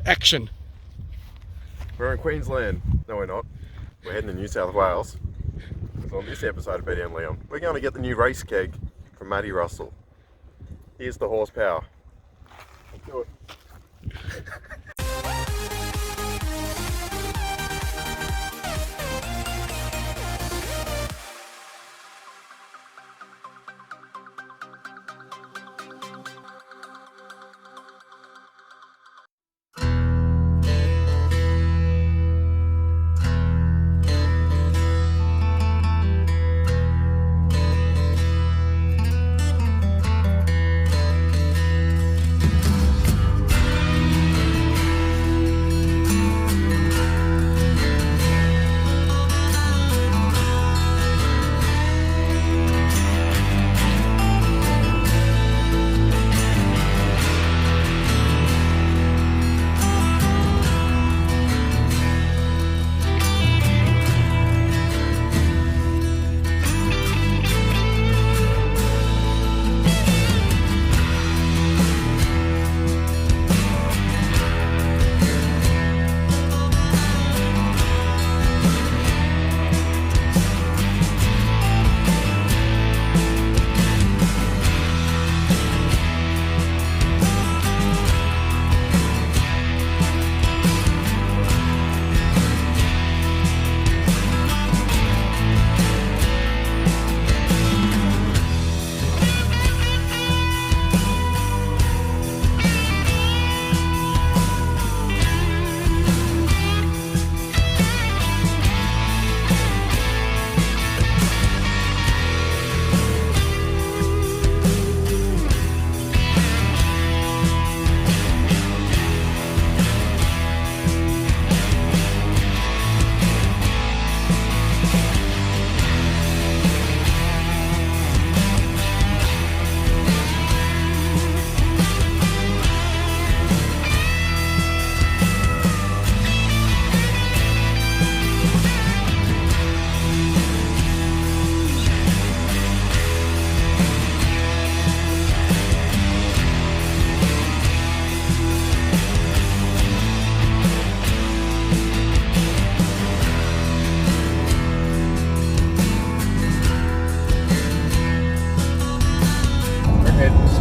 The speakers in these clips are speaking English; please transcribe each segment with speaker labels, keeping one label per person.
Speaker 1: Action.
Speaker 2: We're in Queensland. No, we're not. We're heading to New South Wales. So on this episode of BD and Leon, we're going to get the new race keg from Matty Russell. Here's the horsepower. Let's do it.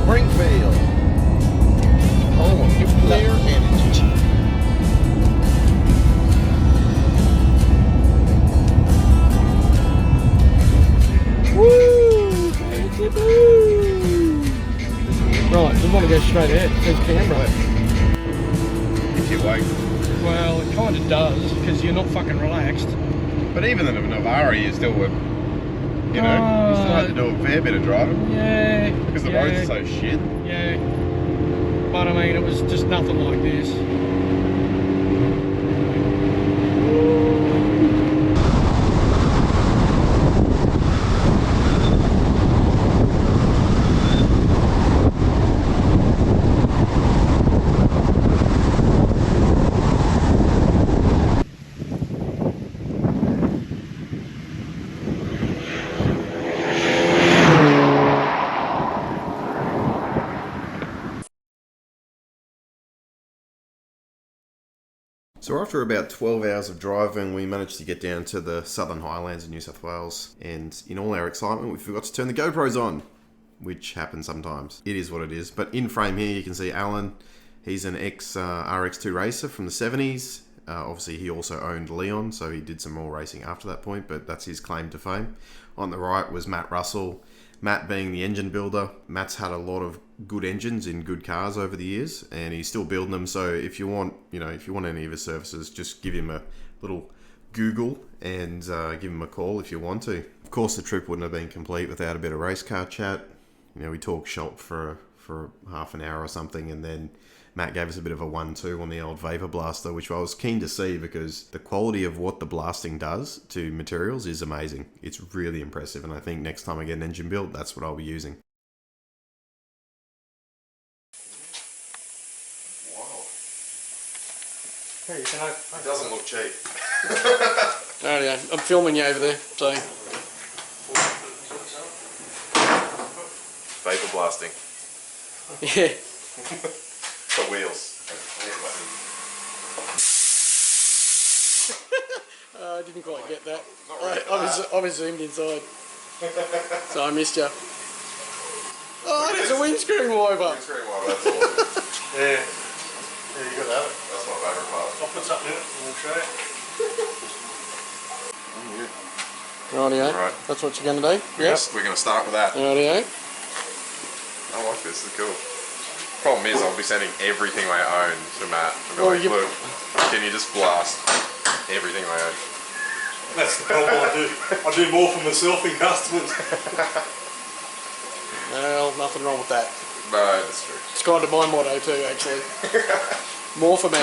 Speaker 1: Springfield. Home of nuclear energy. Woo! Right, we want to go straight ahead. It says Canberra.
Speaker 2: If you wait.
Speaker 1: Well, it kind of does, because you're not fucking relaxed.
Speaker 2: But even in a Navara, you still would, you know, you still have to do a fair bit of driving.
Speaker 1: Yeah.
Speaker 2: Because the roads are so shit.
Speaker 1: Yeah. But I mean, it was just nothing like this.
Speaker 2: So after about 12 hours of driving, we managed to get down to the Southern Highlands of New South Wales. And in all our excitement, we forgot to turn the GoPros on, which happens sometimes. It is what it is. But in frame here, you can see Alan. He's an ex-RX2 racer from the 70s. Obviously, he also owned Leon, so he did some more racing after that point, but that's his claim to fame. On the right was Matt Russell. Matt being the engine builder. Matt's had a lot of good engines in good cars over the years, and he's still building them. So if you want, if you want any of his services, just give him a little Google and give him a call if you want to. Of course, the trip wouldn't have been complete without a bit of race car chat. We talked shop for half an hour or something, and then Matt gave us a bit of a 1-2 on the old Vapor Blaster, which I was keen to see because the quality of what the blasting does to materials is amazing. It's really impressive, and I think next time I get an engine built, that's what I'll be using. Wow.
Speaker 1: Hey,
Speaker 2: It doesn't look cheap.
Speaker 1: Alright, I'm filming you over there, so.
Speaker 2: Vapor blasting.
Speaker 1: Yeah.
Speaker 2: For wheels.
Speaker 1: I didn't quite get that. I was zoomed inside. So I missed you. Oh, there's a windscreen wiper.
Speaker 2: Windscreen wiper, that's awesome.
Speaker 3: Yeah. Yeah, you got that.
Speaker 2: That's my favourite part.
Speaker 3: I'll put something in it and we'll show you.
Speaker 1: Rightio.
Speaker 2: Right.
Speaker 1: That's what you're going to do? Yes.
Speaker 2: We're going to start with that.
Speaker 1: Rightio.
Speaker 2: I like this, this is cool. Problem is, I'll be sending everything I own to Matt. And be
Speaker 1: Well,
Speaker 2: like, look, can you just blast everything I own?
Speaker 3: That's the problem I do. I do more for myself and customers.
Speaker 1: Well, nothing wrong with that.
Speaker 2: No, that's true.
Speaker 1: It's kind of my motto too, actually. More for me.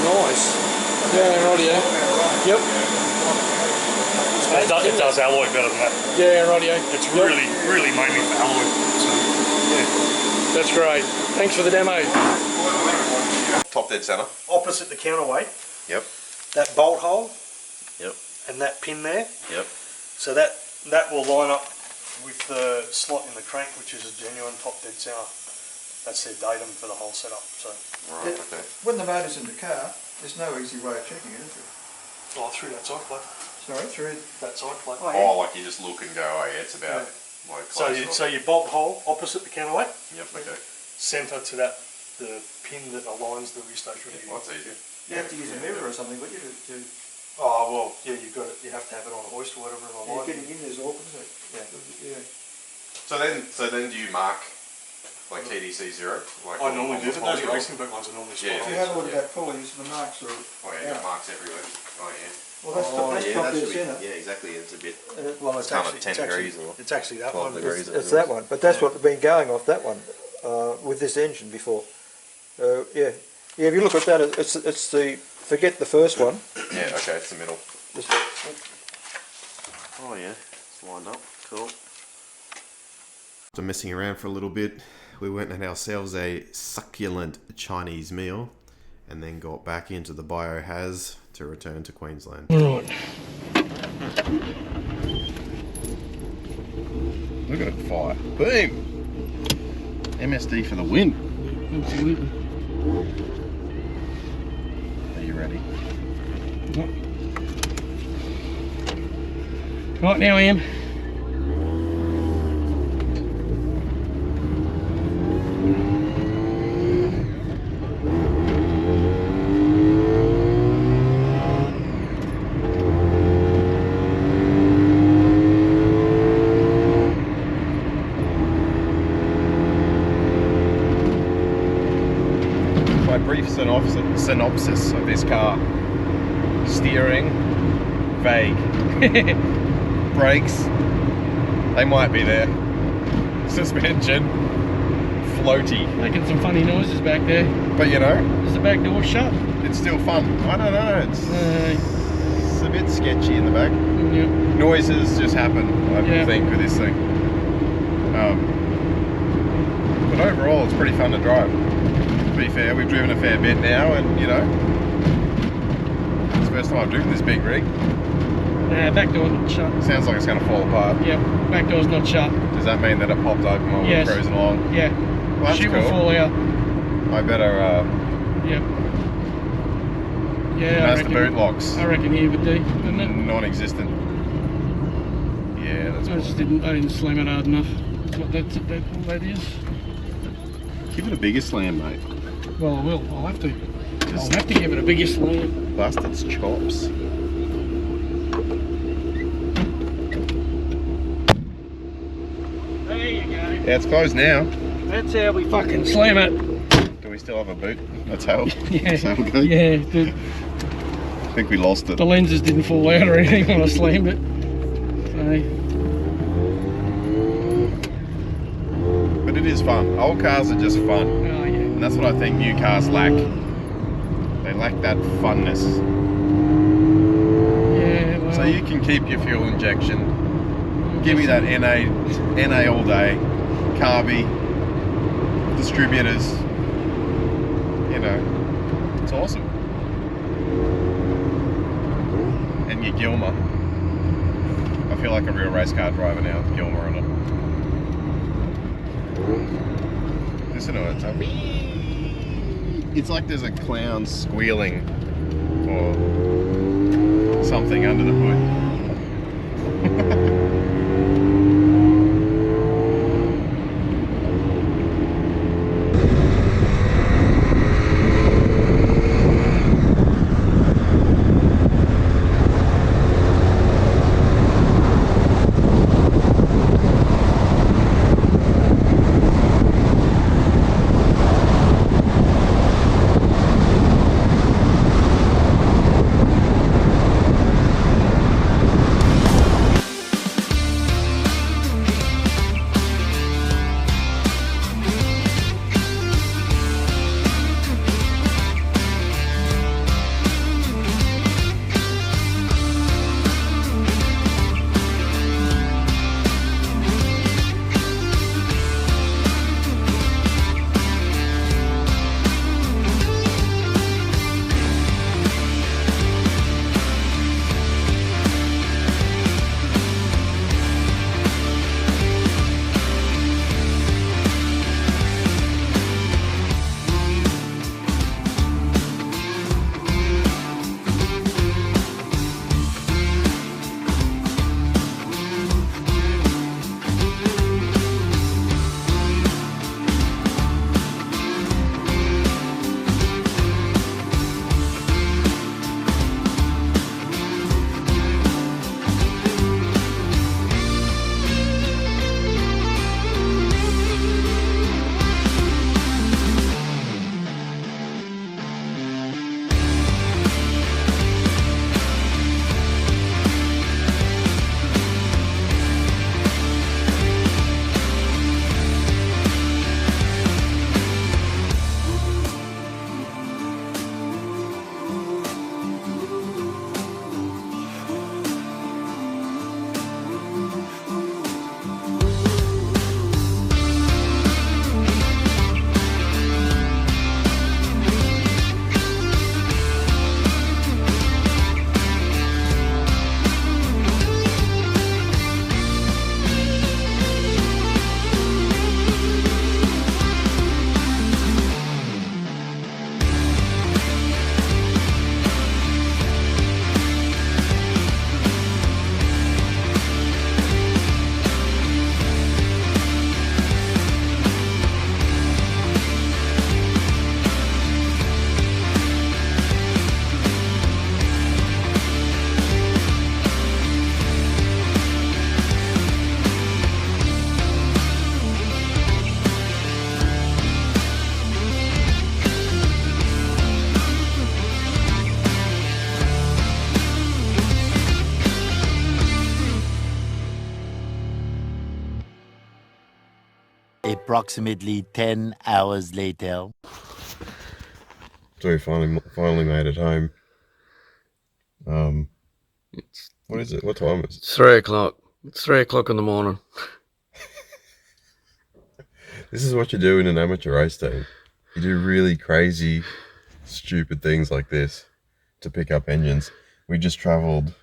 Speaker 1: Yeah, rightio. Yep.
Speaker 3: It does alloy better than that.
Speaker 1: Yeah, rightio.
Speaker 3: It's really mainly for alloy. So, yeah.
Speaker 1: That's great. Thanks for the demo.
Speaker 2: Top dead centre.
Speaker 3: Opposite the counterweight,
Speaker 2: Yep.
Speaker 3: that bolt hole
Speaker 2: Yep.
Speaker 3: and that pin there.
Speaker 2: Yep.
Speaker 3: So that will line up with the slot in the crank, which is a genuine top dead centre. That's their datum for the whole setup. So
Speaker 2: Right, okay.
Speaker 4: When the motor's in the car, there's no easy way of checking it, is there?
Speaker 3: through that side plate.
Speaker 4: Sorry, through...
Speaker 3: That side plate.
Speaker 2: Oh, like you just look and go, oh yeah, it's about like
Speaker 3: So your bolt hole opposite the counterweight,
Speaker 2: Yep, okay.
Speaker 3: centre to the pin that aligns the rear station.
Speaker 2: Well, that's easy.
Speaker 4: You have to use a mirror or something, but you to
Speaker 3: Oh well, yeah, you have to have it on a hoist or whatever.
Speaker 4: getting in there's awkward, isn't it? Yeah.
Speaker 2: So then do you mark like TDC 0? Like
Speaker 3: I normally do, but those
Speaker 2: or-
Speaker 3: racing boat ones are normally spot
Speaker 2: Yeah,
Speaker 4: If
Speaker 3: on.
Speaker 4: you have a look at that pulleys, the marks are...
Speaker 2: Oh yeah, you got marks everywhere. Oh yeah.
Speaker 4: Well, that's top dead centre.
Speaker 5: Yeah, exactly. It's a bit.
Speaker 3: Well, it's
Speaker 5: kind of
Speaker 3: actually
Speaker 5: 10 degrees or
Speaker 3: it's actually that
Speaker 5: 12
Speaker 3: one.
Speaker 5: degrees.
Speaker 6: It's that one, but that's what we've been going off, that one, with this engine before. Yeah, if you look at that, it's the, forget the first one.
Speaker 2: Yeah, okay, it's the middle.
Speaker 5: Oh yeah, it's lined up. Cool.
Speaker 2: After messing around for a little bit, we went and had ourselves a succulent Chinese meal and then got back into the biohaz to return to Queensland.
Speaker 1: Right.
Speaker 5: Look at it fire. Boom! MSD for the win.
Speaker 1: Absolutely.
Speaker 5: Are you ready?
Speaker 1: Right now I am.
Speaker 5: My brief synopsis of this car. Steering, vague. Brakes, they might be there. Suspension, floaty.
Speaker 1: Making some funny noises back there.
Speaker 5: But you know,
Speaker 1: Is the back door shut?
Speaker 5: it's still fun. I don't know, it's a bit sketchy in the back.
Speaker 1: Yeah.
Speaker 5: Noises just happen, I
Speaker 1: Yeah.
Speaker 5: think, with this thing. But overall, it's pretty fun to drive. To be fair, we've driven a fair bit now, and you know, it's the first time I've driven this big rig.
Speaker 1: Back door's not shut.
Speaker 5: Sounds like it's going to fall apart.
Speaker 1: Yep, back door's not shut.
Speaker 5: Does that mean that it popped open while we
Speaker 1: Yes.
Speaker 5: were cruising along?
Speaker 1: Yeah.
Speaker 5: Well, that's
Speaker 1: She will
Speaker 5: cool.
Speaker 1: fall out.
Speaker 5: I better
Speaker 1: Yep. Yeah,
Speaker 5: Mazda boot locks.
Speaker 1: I reckon he would do, wouldn't it?
Speaker 5: Non-existent. Yeah, that's
Speaker 1: I just
Speaker 5: probably.
Speaker 1: didn't slam it hard enough. That's what all that is.
Speaker 5: Give it a bigger slam, mate.
Speaker 1: Well, I will. I'll have to. I'll have to give it a bigger slam.
Speaker 5: Bust its chops.
Speaker 1: There you go.
Speaker 5: Yeah, it's closed now.
Speaker 1: That's how we fucking slam it.
Speaker 5: Do we still have a boot? A tail?
Speaker 1: Yeah.
Speaker 5: Tailgate?
Speaker 1: Yeah.
Speaker 5: I think we lost it.
Speaker 1: The lenses didn't fall out or anything when I slammed it. So.
Speaker 5: But it is fun. Old cars are just fun.
Speaker 1: Oh yeah.
Speaker 5: And that's what I think new cars lack. They lack that funness.
Speaker 1: Yeah. Well.
Speaker 5: So you can keep your fuel injection. Give me that NA all day. Carby. Distributors. You know. It's awesome. And your Gilmer. I feel like a real race car driver now with Gilmer on it. Listen to it. It's like there's a clown squealing or something under the hood.
Speaker 7: Approximately 10 hours later.
Speaker 5: So we finally made it home. What is it? What time is it?
Speaker 1: It's 3 o'clock. It's 3 o'clock in the morning.
Speaker 5: This is what you do in an amateur race team. You do really crazy, stupid things like this to pick up engines. We just travelled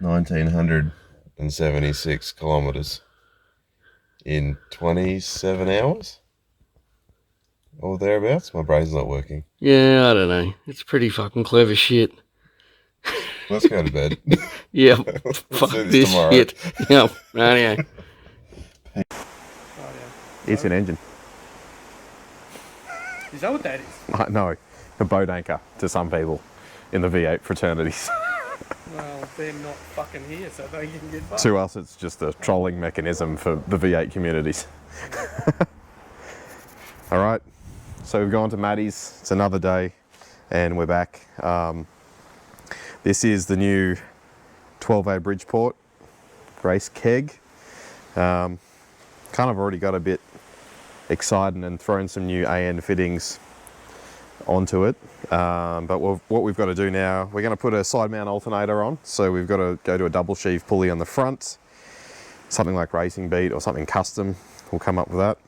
Speaker 5: 1,976 kilometres in 27 hours. Or thereabouts. My brain's not working.
Speaker 1: Yeah, I don't know. It's pretty fucking clever shit.
Speaker 5: Let's go to bed.
Speaker 1: Yeah,
Speaker 5: We'll
Speaker 1: fuck
Speaker 5: do
Speaker 1: this
Speaker 5: tomorrow.
Speaker 1: shit. Yeah, anyway.
Speaker 2: It's an engine.
Speaker 1: Is that what that is?
Speaker 2: No, a boat anchor to some people in the V8 fraternities.
Speaker 1: Well, they're not fucking here, so they can get fucked.
Speaker 2: To us, it's just a trolling mechanism for the V8 communities. All right, so we've gone to Maddie's. It's another day, and we're back. This is the new 12A Bridgeport race keg. Kind of already got a bit excited and thrown some new AN fittings onto it. But what we've got to do now, we're going to put a side mount alternator on. So we've got to go to a double sheave pulley on the front, something like Racing Beat or something custom. We'll come up with that.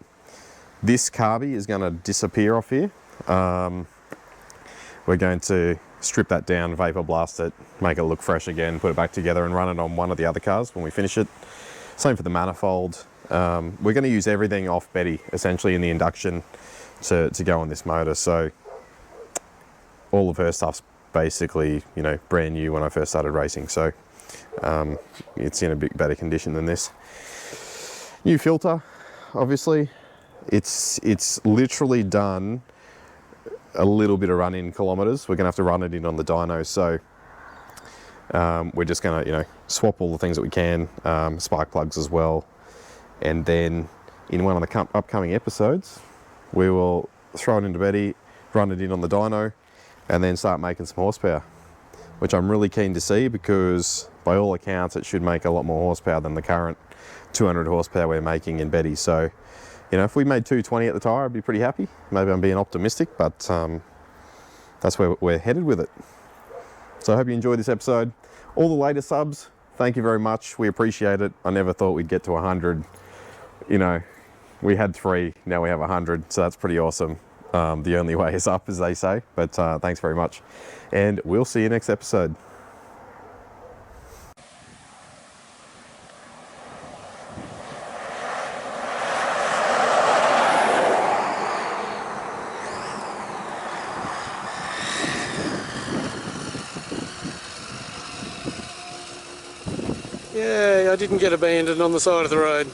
Speaker 2: This carby is going to disappear off here. We're going to strip that down, vapor blast it, make it look fresh again, put it back together and run it on one of the other cars when we finish it. Same for the manifold. We're going to use everything off Betty, essentially, in the induction to go on this motor. So all of her stuff's basically, you know, brand new when I first started racing. So it's in a bit better condition than this. New filter, obviously. It's literally done a little bit of run-in kilometres. We're going to have to run it in on the dyno. So we're just going to, you know, swap all the things that we can, spark plugs as well. And then in one of the upcoming episodes, we will throw it into Betty, run it in on the dyno, and then start making some horsepower, which I'm really keen to see because by all accounts, it should make a lot more horsepower than the current 200 horsepower we're making in Betty. So, you know, if we made 220 at the tyre, I'd be pretty happy. Maybe I'm being optimistic, but that's where we're headed with it. So I hope you enjoyed this episode. All the latest subs, thank you very much. We appreciate it. I never thought we'd get to 100. You know, we had 3, now we have 100, so that's pretty awesome. The only way is up, as they say. But thanks very much. And we'll see you next episode.
Speaker 1: Yeah, I didn't get abandoned on the side of the road.